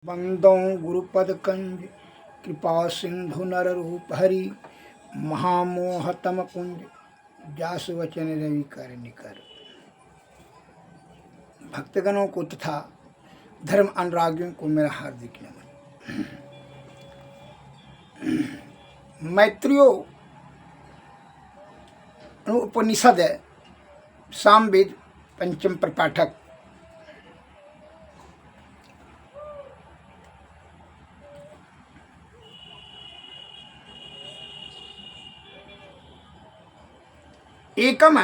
बंदों गुरुपद कंज कृपा सिंधु नर रूप हरि महामोहतम कुंज जासु वचन रवि कर निकर। भक्तगणों को तथा धर्म अनुरागियों को मेरा हार्दिक नमन। मैत्रियो उपनिषद सामवेद पंचम प्रपाठक। एकम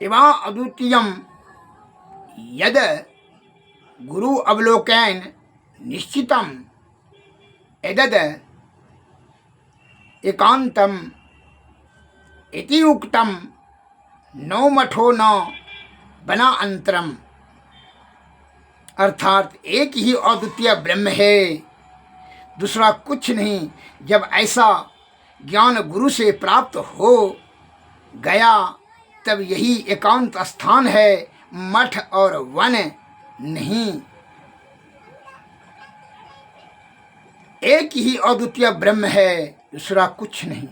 एवा अद्वितीयम यद गुरु अवलोकन निश्चितम एतद एकांतम इति उक्तम नौ मठो न बना अंतरम। अर्थात एक ही अद्वितीय ब्रह्म है, दूसरा कुछ नहीं। जब ऐसा ज्ञान गुरु से प्राप्त हो गया तब यही एकांत स्थान है, मठ और वन नहीं। एक ही अद्वितीय ब्रह्म है, दूसरा कुछ नहीं।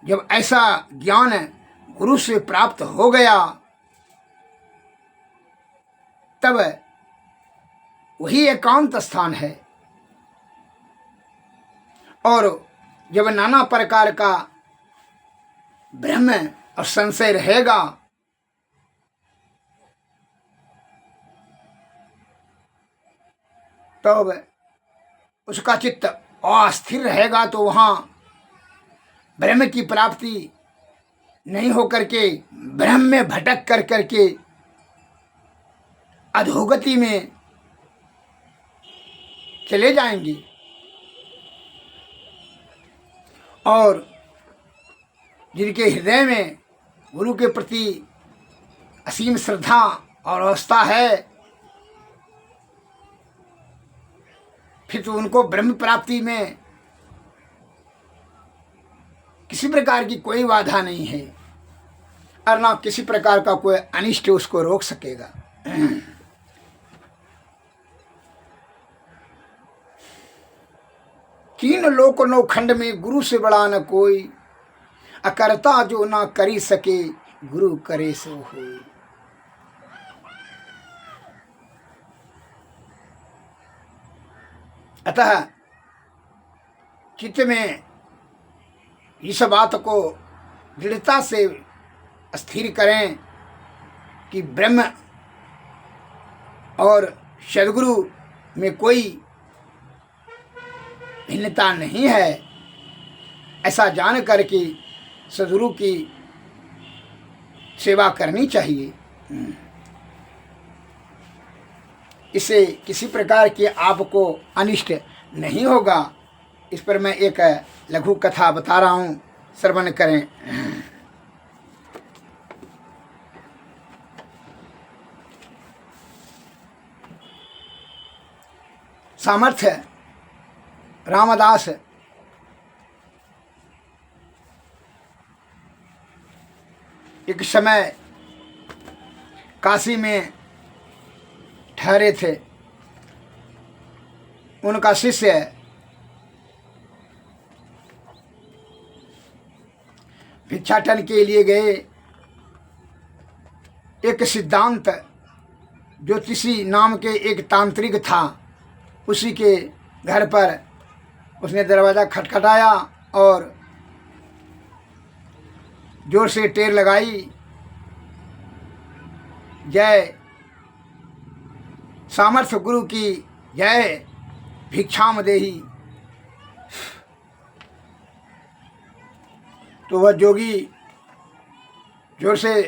जब ऐसा ज्ञान गुरु से प्राप्त हो गया तब वही एकांत स्थान है। और जब नाना प्रकार का भ्रम और संशय रहेगा तब उसका चित्त अस्थिर रहेगा, तो वहाँ ब्रह्म की प्राप्ति नहीं होकर के ब्रह्म में भटक कर करके अधोगति में चले जाएंगे। और जिनके हृदय में गुरु के प्रति असीम श्रद्धा और आस्था है, फिर तो उनको ब्रह्म प्राप्ति में किसी प्रकार की कोई बाधा नहीं है और ना किसी प्रकार का कोई अनिष्ट उसको रोक सकेगा। तीन लोक नौ खंड में गुरु से बड़ा न कोई, अकर्ता जो ना करी सके गुरु करे सो होय। अतः चित्त में इस बात को दृढ़ता से स्थिर करें कि ब्रह्म और सद्गुरु में कोई भिन्नता नहीं है। ऐसा जान कर के सद्गुरु की सेवा करनी चाहिए। इससे किसी प्रकार के आपको अनिष्ट नहीं होगा। इस पर मैं एक लघु कथा बता रहा हूँ, श्रवण करें। सामर्थ्य रामदास एक समय काशी में ठहरे थे। उनका शिष्य भिक्षाटन के लिए गए। एक सिद्धांत ज्योतिषी नाम के एक तांत्रिक था, उसी के घर पर उसने दरवाज़ा खटखटाया और जोर से टेर लगाई, जय सामर्थ्य गुरु की जय, भिक्षाम देहि। तो वह जोगी जोर से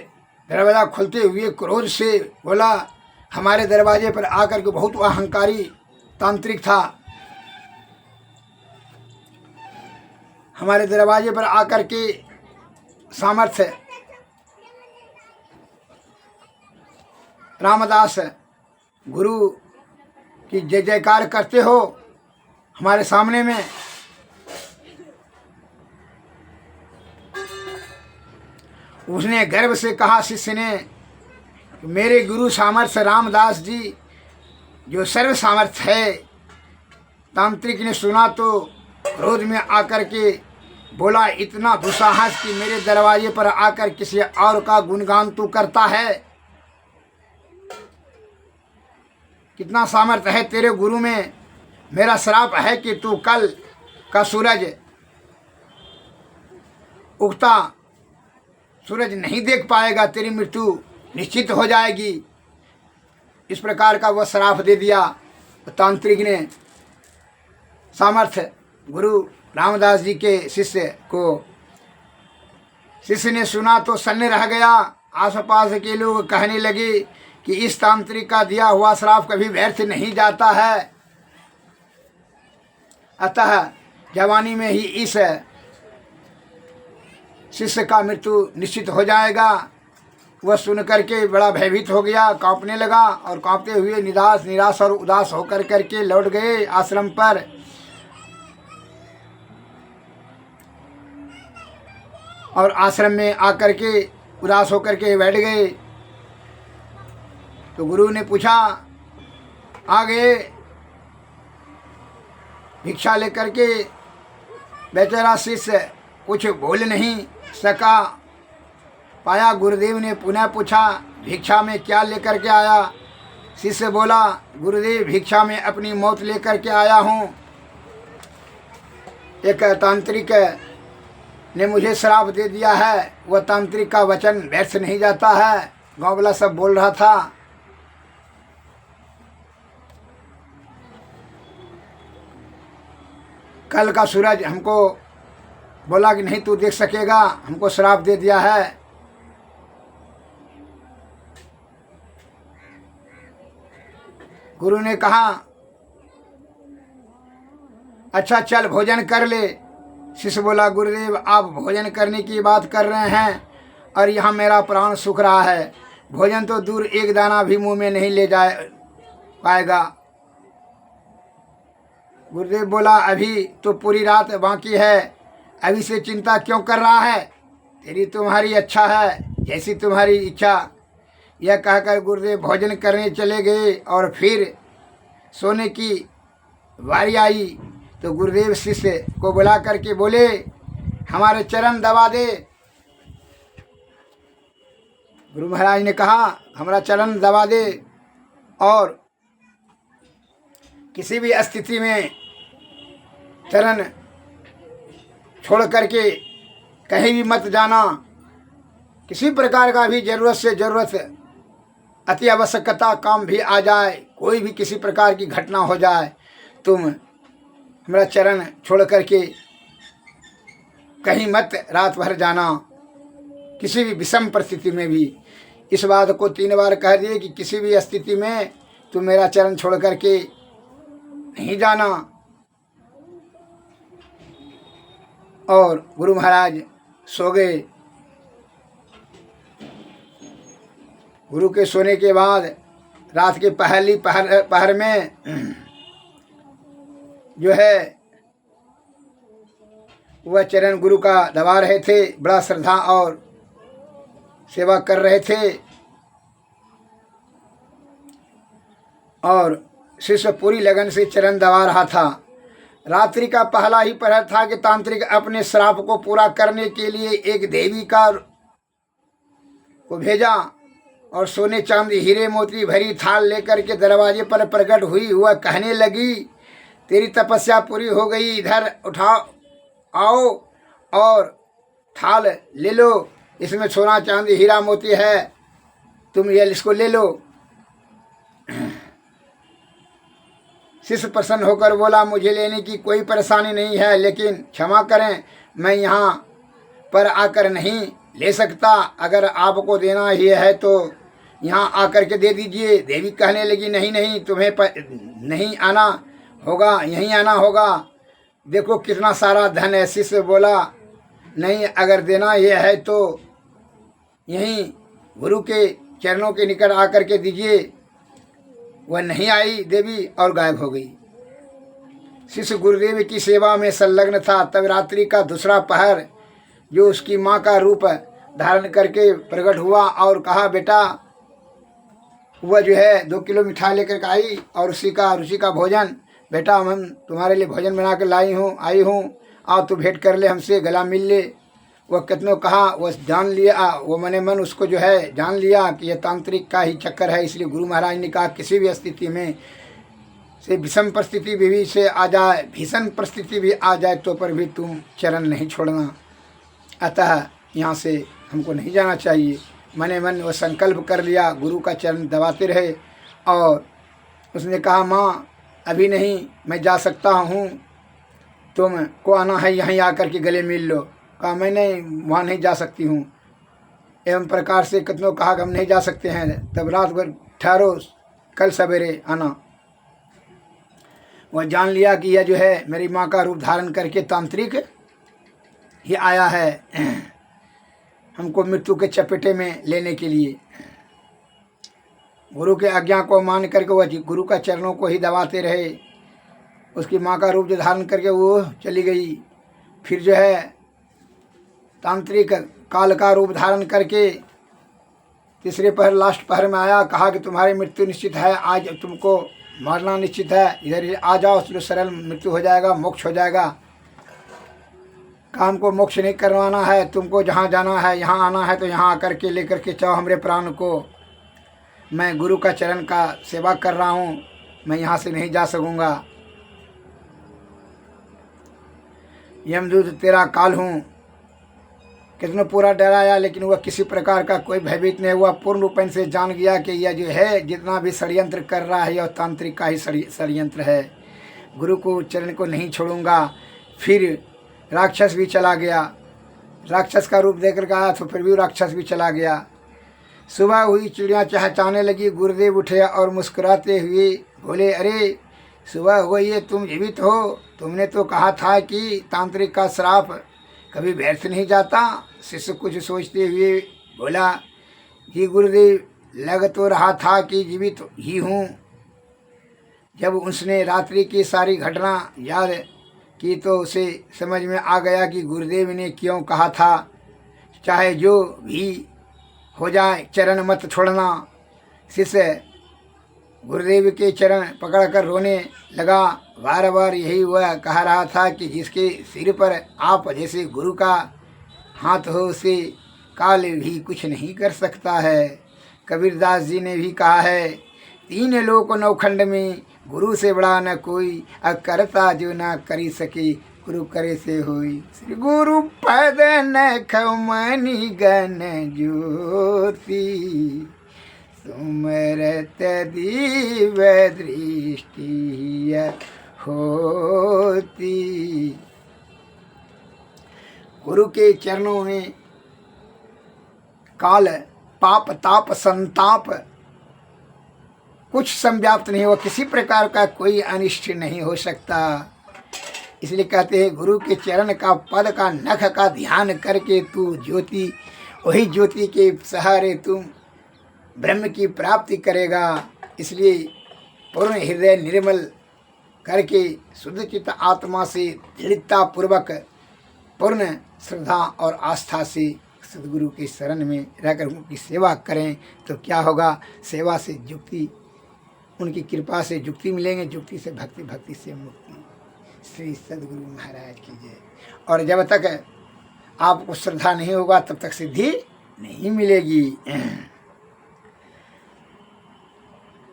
दरवाज़ा खोलते हुए क्रोध से बोला, हमारे दरवाजे पर आकर के, बहुत अहंकारी तांत्रिक था, हमारे दरवाजे पर आकर के सामर्थ्य रामदास गुरु की जय जयकार करते हो हमारे सामने में। उसने गर्व से कहा शिष्य ने, मेरे गुरु सामर्थ्य रामदास जी जो सर्व सामर्थ्य है, तांत्रिक ने सुना तो क्रोध में आकर के बोला, इतना दुस्साहस कि मेरे दरवाजे पर आकर किसी और का गुणगान तू करता है। कितना सामर्थ्य है तेरे गुरु में। मेरा श्राप है कि तू कल का सूरज उगता सूरज नहीं देख पाएगा, तेरी मृत्यु निश्चित हो जाएगी। इस प्रकार का वह श्राप दे दिया तांत्रिक ने सामर्थ्य गुरु रामदास जी के शिष्य को। शिष्य ने सुना तो सन्न रह गया। आसपास के लोग कहने लगे कि इस तांत्रिक का दिया हुआ श्राप कभी व्यर्थ नहीं जाता है, अतः जवानी में ही इस शिष्य का मृत्यु निश्चित हो जाएगा। वह सुन करके बड़ा भयभीत हो गया, कांपने लगा और कांपते हुए निराश और उदास होकर करके लौट गए आश्रम पर। और आश्रम में आकर के उदास होकर के बैठ गए। तो गुरु ने पूछा, आगे भिक्षा लेकर के बेचारा शिष्य कुछ बोल नहीं सका। पाया गुरुदेव ने पुनः पूछा, भिक्षा में क्या लेकर के आया? शिष्य बोला, गुरुदेव भिक्षा में अपनी मौत लेकर के आया हूँ। एक तांत्रिक ने मुझे श्राप दे दिया है, वह तांत्रिक का वचन व्यर्थ नहीं जाता है। गाँव वाला सब बोल रहा था। कल का सूरज हमको बोला कि नहीं तू देख सकेगा, हमको श्राप दे दिया है। गुरु ने कहा, अच्छा चल भोजन कर ले। शिष्य बोला, गुरुदेव आप भोजन करने की बात कर रहे हैं और यहाँ मेरा प्राण सूख रहा है। भोजन तो दूर, एक दाना भी मुंह में नहीं ले जा पाएगा। गुरुदेव बोला, अभी तो पूरी रात बाकी है, अभी से चिंता क्यों कर रहा है? तेरी तुम्हारी अच्छा है, जैसी तुम्हारी इच्छा। यह कहकर गुरुदेव भोजन करने चले गए और फिर सोने की बारी आई तो गुरुदेव शिष्य को बुला करके बोले, हमारे चरण दबा दे। गुरु महाराज ने कहा, हमारा चरण दबा दे और किसी भी स्थिति में चरण छोड़ करके कहीं भी मत जाना। किसी प्रकार का भी ज़रूरत से ज़रूरत अति आवश्यकता काम भी आ जाए, कोई भी किसी प्रकार की घटना हो जाए, तुम हमारा चरण छोड़ करके कहीं मत रात भर जाना, किसी भी विषम परिस्थिति में भी। इस बात को 3 बार कह दिए कि किसी भी स्थिति में तुम मेरा चरण छोड़ करके नहीं जाना। और गुरु महाराज सो गए। गुरु के सोने के बाद रात के पहर में जो है वह चरण गुरु का दबा रहे थे, बड़ा श्रद्धा और सेवा कर रहे थे। और शिष्य पूरी लगन से चरण दबा रहा था। रात्रि का पहला ही पहर था कि तांत्रिक अपने श्राप को पूरा करने के लिए एक देवी को भेजा और सोने चांदी हीरे मोती भरी थाल लेकर के दरवाजे पर प्रकट हुई। वह कहने लगी, तेरी तपस्या पूरी हो गई, इधर उठाओ आओ और थाल ले लो, इसमें सोना चांदी हीरा मोती है, तुम ये इसको ले लो। शिष्य प्रसन्न होकर बोला, मुझे लेने की कोई परेशानी नहीं है, लेकिन क्षमा करें, मैं यहाँ पर आकर नहीं ले सकता। अगर आपको देना ही है तो यहाँ आकर के दे दीजिए। देवी कहने लगी, नहीं नहीं, तुम्हें नहीं आना होगा, यहीं आना होगा, देखो कितना सारा धन है। शिष्य बोला, नहीं, अगर देना ये है तो यहीं गुरु के चरणों के निकट आकर के दीजिए। वह नहीं आई देवी और गायब हो गई। शिष्य गुरुदेव की सेवा में संलग्न था। तब रात्रि का दूसरा पहर जो उसकी माँ का रूप धारण करके प्रकट हुआ और कहा, बेटा वह जो है 2 किलो मिठाई लेकर के आई और उसी का रुचि का भोजन, बेटा हम तुम्हारे लिए भोजन बना कर आई हूँ, आओ तू भेंट कर ले हमसे, गला मिल ले। वह कितनों कहा, वह जान लिया, वो मने मन उसको जो है जान लिया कि यह तांत्रिक का ही चक्कर है। इसलिए गुरु महाराज ने कहा किसी भी स्थिति में से विषम परिस्थिति भी से आ जाए, भीषण परिस्थिति भी आ जाए तो पर भी तुम चरण नहीं छोड़ना, अतः यहाँ से हमको नहीं जाना चाहिए। मने मन वो संकल्प कर लिया, गुरु का चरण दबाते रहे। और उसने कहा माँ अभी नहीं मैं जा सकता हूँ, तुम को आना है यहीं आकर के गले मिल लो। कहा मैं नहीं, वहाँ नहीं जा सकती हूँ। एवं प्रकार से कितनों कहा कि हम नहीं जा सकते हैं। तब रात भर ठहरो, कल सवेरे आना। वह जान लिया कि यह जो है मेरी माँ का रूप धारण करके तांत्रिक ही आया है हमको मृत्यु के चपेटे में लेने के लिए। गुरु के आज्ञा को मान करके वह गुरु का चरणों को ही दबाते रहे। उसकी माँ का रूप जो धारण करके वो चली गई। फिर जो है तांत्रिक काल का रूप धारण करके तीसरे पहर लास्ट पहर में आया, कहा कि तुम्हारी मृत्यु निश्चित है, आज तुमको मारना निश्चित है, इधर आ जाओ, तो सरल मृत्यु हो जाएगा, मोक्ष हो जाएगा। काम को मोक्ष नहीं करवाना है, तुमको जहाँ जाना है, यहाँ आना है तो यहाँ आकर के लेकर के चाहो हमरे प्राण को। मैं गुरु का चरण का सेवा कर रहा हूँ, मैं यहाँ से नहीं जा सकूँगा। यमदूत तेरा काल हूँ। कितना पूरा डराया, लेकिन वह किसी प्रकार का कोई भयभीत नहीं हुआ। पूर्ण रूप से जान गया कि यह जो है जितना भी षड्यंत्र कर रहा है यह तांत्रिक का ही षड्यंत्र है, गुरु को चरण को नहीं छोड़ूंगा। फिर राक्षस भी चला गया, राक्षस का रूप देकर के आया तो फिर भी राक्षस भी चला गया। सुबह हुई, चिड़िया चहचहाने लगी। गुरुदेव उठे और मुस्कुराते हुए बोले, अरे सुबह हो गई है, तुम जीवित हो। तुमने तो कहा था कि तांत्रिक का श्राप कभी व्यर्थ नहीं जाता। शिष्य कुछ सोचते हुए बोला कि गुरुदेव लग तो रहा था कि जीवित ही हूँ। जब उसने रात्रि की सारी घटना याद की तो उसे समझ में आ गया कि गुरुदेव ने क्यों कहा था, चाहे जो भी हो जाए चरण मत छोड़ना। शिष्य गुरुदेव के चरण पकड़कर रोने लगा। बार बार यही वह कह रहा था कि जिसके सिर पर आप जैसे गुरु का हाथ हो उसे काल भी कुछ नहीं कर सकता है। कबीरदास जी ने भी कहा है, 3 लोक 9 खंड में गुरु से बड़ा न कोई, करता जो ना करी सके गुरु करे से होई। श्री गुरु पद नख मणि गण ज्योति, सुमरत दिव्य दृष्टि होती। गुरु के चरणों में काल पाप ताप संताप कुछ संव्याप्त नहीं हो, किसी प्रकार का कोई अनिष्ट नहीं हो सकता। इसलिए कहते हैं गुरु के चरण का पद का नख का ध्यान करके तू ज्योति, वही ज्योति के सहारे तुम ब्रह्म की प्राप्ति करेगा। इसलिए पूर्ण हृदय निर्मल करके शुद्ध चित्त आत्मा से दृढ़ता पूर्वक पूर्ण श्रद्धा और आस्था से सदगुरु के शरण में रहकर उनकी सेवा करें तो क्या होगा, सेवा से युक्ति, उनकी कृपा से युक्ति मिलेंगे, युक्ति से भक्ति, भक्ति से मुक्ति। श्री सदगुरु महाराज की जय। और जब तक आपको श्रद्धा नहीं होगा तब तक सिद्धि नहीं मिलेगी।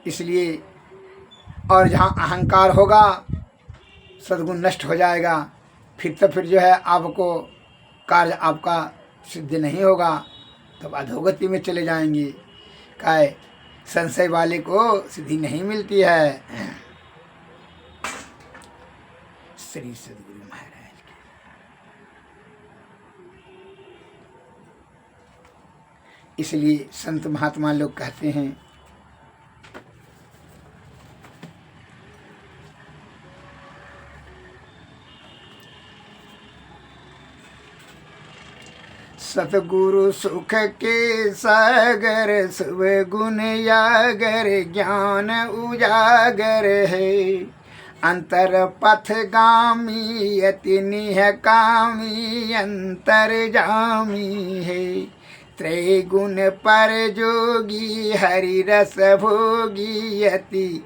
इसलिए और जहाँ अहंकार होगा सद्गुण नष्ट हो जाएगा। फिर जो है आपको कार्य आपका सिद्ध नहीं होगा, तब अधोगति में चले जाएंगे। काय संशय वाले को सिद्धि नहीं मिलती है। श्री सदगुरु महाराज की। इसलिए संत महात्मा लोग कहते हैं सतगुरु सुख के सागर, शुभ गुण यागर, ज्ञान उजागर है। अंतर पथ गामी अति निह कामी, अंतर जामी है। त्रैगुण पर जोगी हरि रस भोगी अति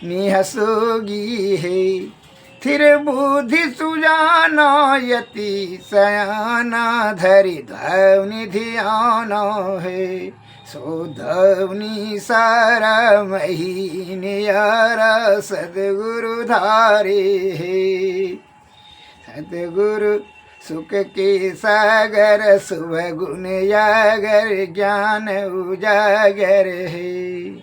निहसोगी है। थिर बुद्धि सुजाना यति सयाना धरि ध्वनि ध्यान है। सो ध्वनि सारा मही नियारा सदगुरु धारे है। सदगुरु सुख के सागर शुभ गुण यागर ज्ञान उजागर है।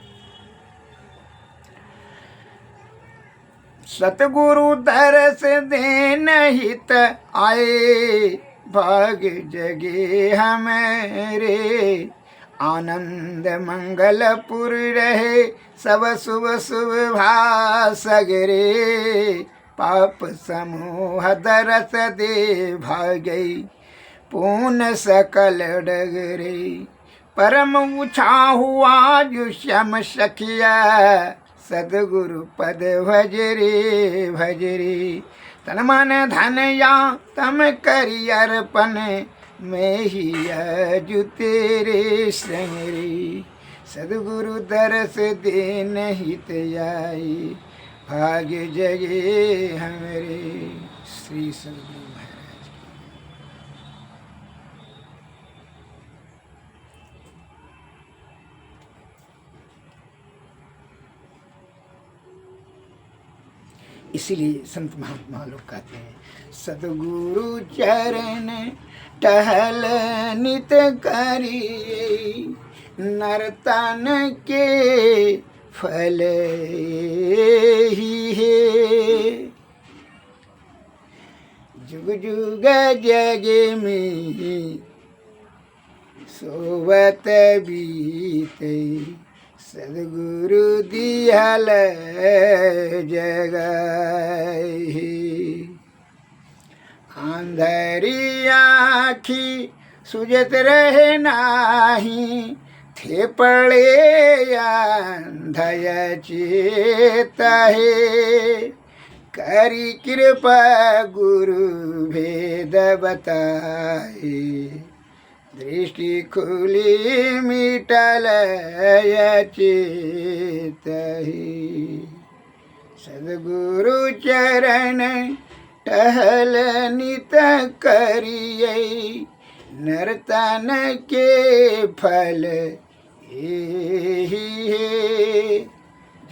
सतगुरु दरस देन हित आए भाग जगे हमारे। आनंद मंगलपुर रहे सब शुभ शुभ भासगरे। पाप समूह दरस दे भागे पून सकल डगरे। परम ऊँचा हुआ जो श्याम सखिया सदगुरु पद भजरे भजरे। तन मन धन या तम करी अर्पण मैं ही अजु तेरे संग रे। सदगुरु दरस देन हित आई भाग्य जगे हमरे। श्री सदगुरु महाराज। इसीलिए संत महात्मा लोग कहते हैं सदगुरु चरण टहल नित करिए। नर्तन के फल ही है। जुग जुग जगे में सोवत बीते। सदगुरु दिहल जगाए। अंधरी आँखी सुजत रहे नाही। थे पड़े अंधय चेता है। करी कृपा गुरु भेद बताए। दृष्टि खुली मिटल चेत ही। सदगुरु चरण टहल नित करिए। नर्तन के फल यही है।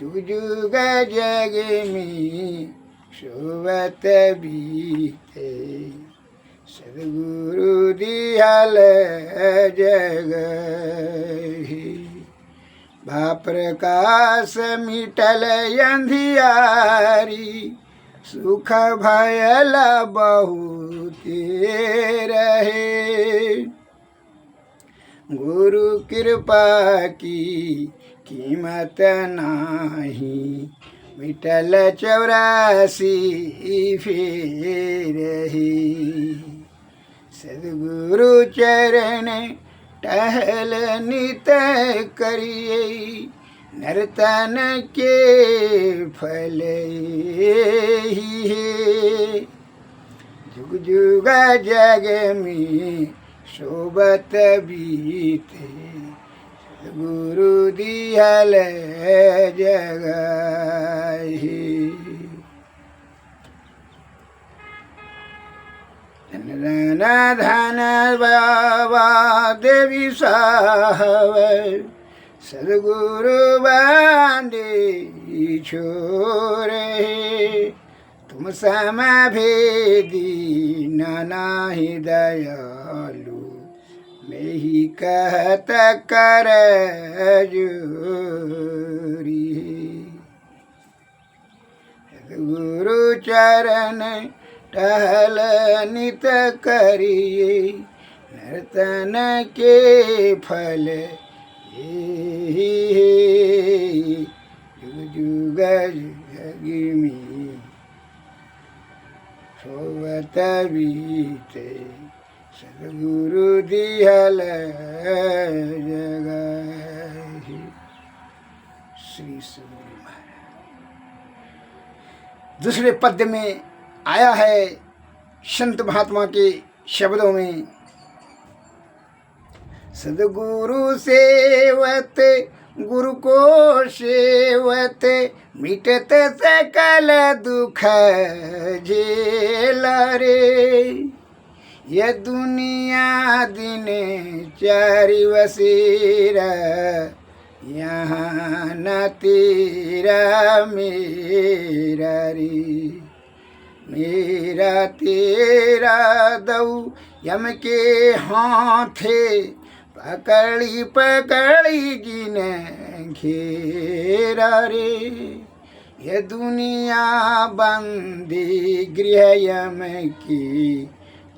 जुग जुग जग में शोभत बीते। सदगुरु दिहल जगहि। भा प्रकाश मिटल अंधियारी। सुख भयल बहुत रहे। गुरु कृपा की कीमत नाही। मिटल 84 फेर ही। सदगुरु चरण टहल नित करिए। नर्तन के फल ही है। जुग जुग जग में शोभत बीते। सदगुरु दिहल जगाहि। धन धन बाबा देवी साहब। सदगुरु बांधे छोरे। तुम सम भेदी नाहि दयालु। मैं ही कहत कर जोरी। सदगुरु चरण टहल नित करिए। नर्तन के फल यही है। जुग जुग जग में सोवत बीते। सदगुरु दिहल जगाहि। श्री सदगुरु महाराज। दूसरे पद्य में आया है संत महात्मा के शब्दों में। सदगुरु सेवत गुरु को सेवत मिटत सकल दुख झेल रे। ये दुनिया दिन चारि बसेरा यहाँ न तेरा मेरा रे। मेरा तेरा दऊ यम के हाथे पकड़ी पकड़ी गिन घेरा रे। ये दुनिया बंदी गृह यम की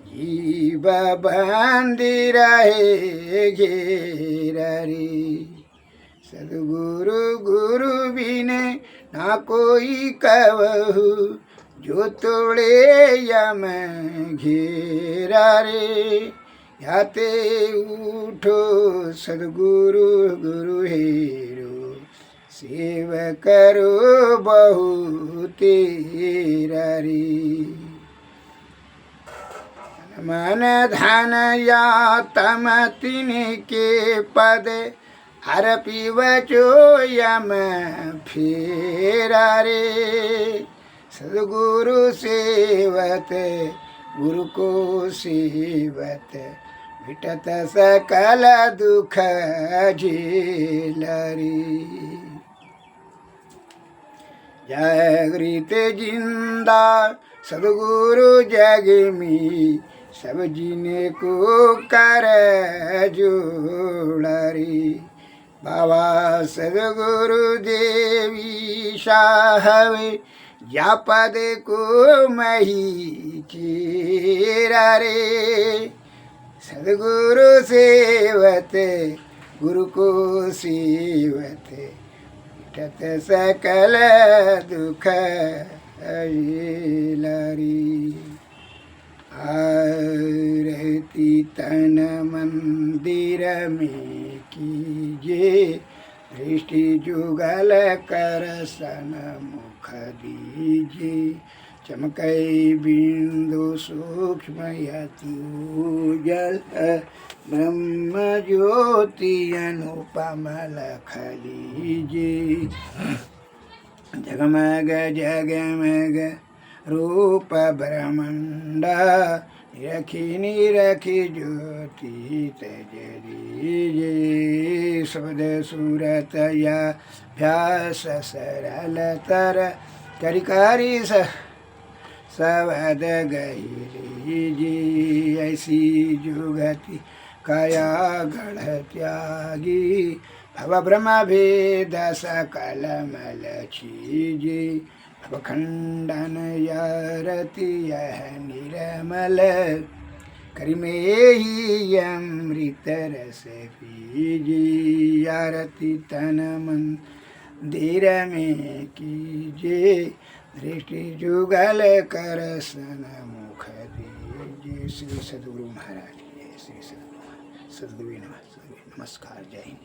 जीव बंदी रहे घेरा रे। सदगुरु गुरु बिने ना कोई कहू जो तोड़े यम घेरा रे। याते उठो सदगुरु गुरु हेरो सेव करो बहु तेरा रे। मन धन या तम तिनके पद अर्पि बचो यम फेरा रे। सदगुरु सेवत गुरु को सेवत मिटत सकल दुख झेल रे। जागृत जिंदा सदगुरु जग में सब जीने को कर जोड़ रे। बाबा सदगुरु देवी साहब या पद को मही चेरा रे। सदगुरु सेवत गुरु को सेवत मिटत सकल दुख झेल रे। आरती तन मंदिर में कीजिए दृष्टि जुगल कर सन मुख दीजिए। चमकई बिंदु सूक्ष्म यति उजल ब्रह्म ज्योति अनुपम लख लीजिए। जगमग जगमग रूप ब्रह्मांड निरखी निरखी ज्योति तेज दीजिए। शब्द सूरत या भ्यास सरल तर करिकारी सबद गही। ऐसी जुगति काया गढ़ त्यागी भव ब्रह्म भेद सकल मल छीजी। भव खंडन यारति यह निरमल करिमे ही अमृत रस पीजी। आरती तन मंदिर में कीजिए दृष्टि जुगल कर सन मुख दीजिए। श्री सदगुरु महाराज, श्री सदगुरु नमस्कार। जय हिंद।